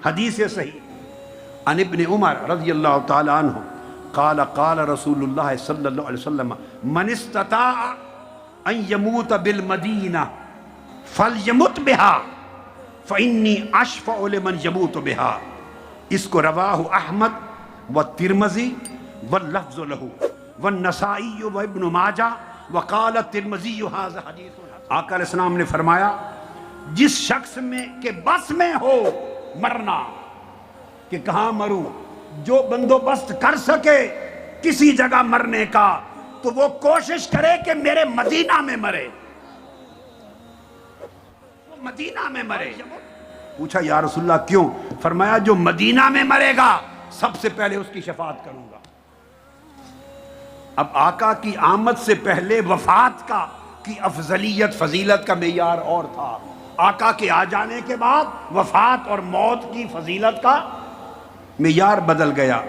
حدیث صحیح عن ابن عمر رضی اللہ تعالی عنہ قال قال رسول اللہ صلی اللہ علیہ وسلم من استطاع ان يموت بالمدینہ فلیمت بها فانی اشفع لمن يموت بها. اس کو رواہ احمد والترمذی واللفظ له والنسائی وابن ماجہ وقال الترمذی ھذا حدیث. آقا علیہ السلام نے فرمایا جس شخص میں کہ بس میں ہو مرنا کہ کہاں مروں، جو بندوبست کر سکے کسی جگہ مرنے کا تو وہ کوشش کرے کہ میرے مدینہ میں مرے، وہ مدینہ میں مرے. پوچھا یا رسول اللہ کیوں؟ فرمایا جو مدینہ میں مرے گا سب سے پہلے اس کی شفاعت کروں گا. اب آقا کی آمد سے پہلے وفات کا کی افضلیت فضیلت کا معیار اور تھا، آقا کے آ جانے کے بعد وفات اور موت کی فضیلت کا معیار بدل گیا.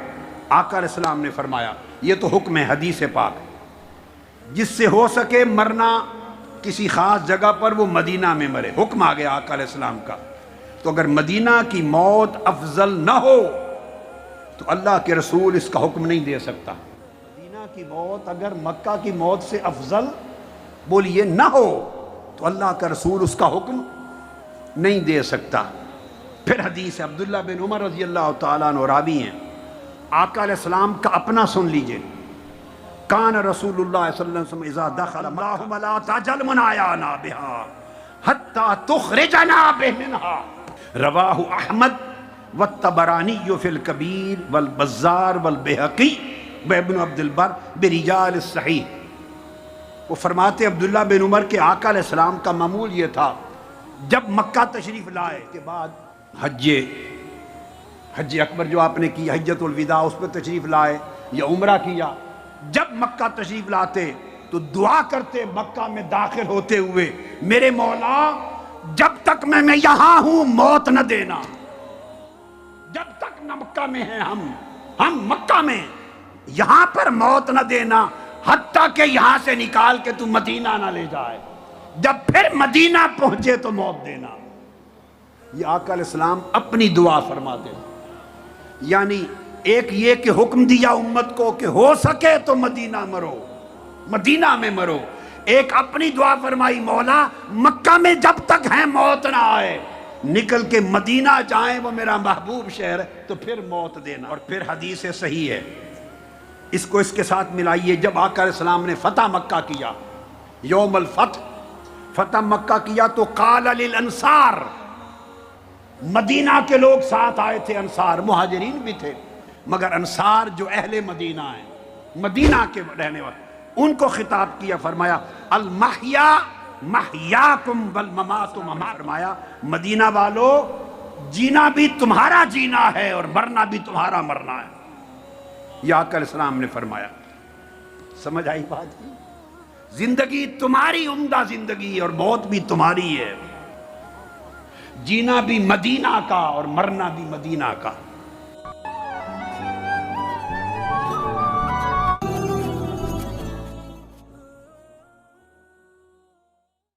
آقا علیہ السلام نے فرمایا یہ تو حکم ہے حدیث پاک، جس سے ہو سکے مرنا کسی خاص جگہ پر وہ مدینہ میں مرے. حکم آ گیا آقا علیہ السلام کا. تو اگر مدینہ کی موت افضل نہ ہو تو اللہ کے رسول اس کا حکم نہیں دے سکتا. مدینہ کی موت اگر مکہ کی موت سے افضل بولیے نہ ہو تو اللہ کا رسول اس کا حکم نہیں دے سکتا. پھر حدیث عبداللہ بن عمر رضی اللہ تعالیٰ عنہ راوی ہیں، آقا علیہ السلام کا اپنا سن لیجئے. کان رسول اللہ صلی اللہ علیہ وسلم اذا دخل اللہم لا تجل منایانا بہا حتی تخرجنا منہا. رواہ احمد والطبرانی فی الکبیر والبزار والبیہقی وابن عبد البر برجال الصحیح. وہ فرماتے عبداللہ بن عمر کے آقا علیہ السلام کا معمول یہ تھا جب مکہ تشریف لائے کے بعد حج اکبر جو آپ نے کی حجۃ الوداع اس پہ تشریف لائے یا عمرہ کیا، جب مکہ تشریف لاتے تو دعا کرتے مکہ میں داخل ہوتے ہوئے میرے مولا جب تک میں یہاں ہوں موت نہ دینا، جب تک نہ مکہ میں ہیں ہم مکہ میں یہاں پر موت نہ دینا حتیٰ کہ یہاں سے نکال کے تو مدینہ نہ لے جائے، جب پھر مدینہ پہنچے تو موت دینا. یہ آقا علیہ السلام اپنی دعا فرماتے ہیں. یعنی ایک یہ کہ حکم دیا امت کو کہ ہو سکے تو مدینہ مرو، مدینہ میں مرو. ایک اپنی دعا فرمائی مولا مکہ میں جب تک ہیں موت نہ آئے، نکل کے مدینہ جائیں وہ میرا محبوب شہر ہے تو پھر موت دینا. اور پھر حدیث صحیح ہے، اس کو اس کے ساتھ ملائیے. جب آقا علیہ السلام نے فتح مکہ کیا، یوم الفتح فتح مکہ کیا تو قال للانصار، مدینہ کے لوگ ساتھ آئے تھے، انصار مہاجرین بھی تھے مگر انصار جو اہل مدینہ ہیں مدینہ کے رہنے والے، ان کو خطاب کیا. فرمایا المحیا محیاکم والممات ممات. فرمایا مدینہ والو جینا بھی تمہارا جینا ہے اور مرنا بھی تمہارا مرنا ہے. یہ آقا علیہ السلام نے فرمایا. سمجھ آئی بات؟ زندگی تمہاری عمدہ زندگی ہے اور موت بھی تمہاری ہے، جینا بھی مدینہ کا اور مرنا بھی مدینہ کا.